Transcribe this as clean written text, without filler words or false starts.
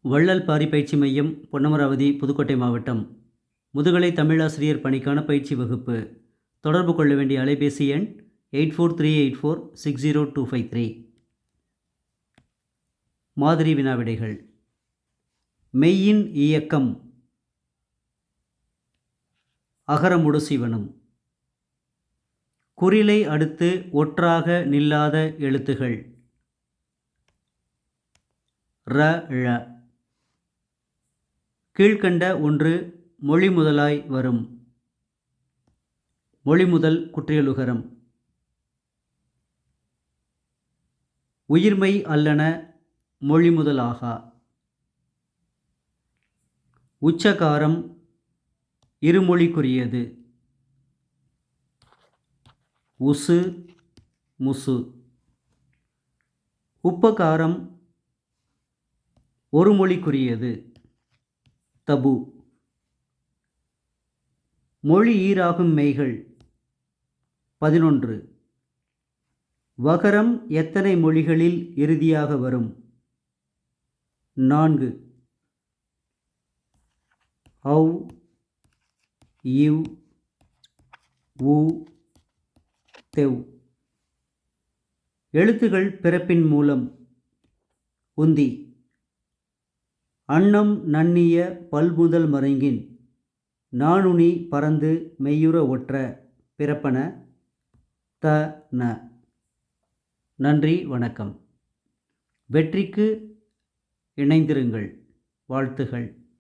வள்ளல் பாரி பயிற்சி மையம், பொன்னமராவதி, புதுக்கோட்டை மாவட்டம். முதுகலை தமிழாசிரியர் பணிக்கான பயிற்சி வகுப்பு. தொடர்பு கொள்ள வேண்டிய அலைபேசி எண் 8438460253. மாதிரி வினாவிடைகள். மெய்யின் இயக்கம் அகரமுடுசிவனும். குறிலை அடுத்து ஒற்றாக நில்லாத எழுத்துகள் ர ழ. கீழ்க்கண்ட ஒன்று மொழி முதலாய் வரும். மொழி முதல் குற்றியலுகரம். உயிர்மெய் அல்லன மொழி முதலாகா. உச்சகாரம் இருமொழிக்குரியது. உசு முசு. உப்பகாரம் ஒரு மொழிக்குரியது. தபு. மொழி ஈராகும் மெய்கள் 11. வகரம் எத்தனை மொழிகளில் இறுதியாக வரும்? 4. ஔ, இவ், உ, தெவ். எழுத்துகள் பிறப்பின் மூலம். உந்தி. அன்னம் நன்னிய பல்முதல் மருங்கின் நாணுனி பறந்து மெய்யுற ஒற்ற பிறப்பன த ந. நன்றி, வணக்கம். வெற்றிக்கு இணைந்திருங்கள். வாழ்த்துகள்.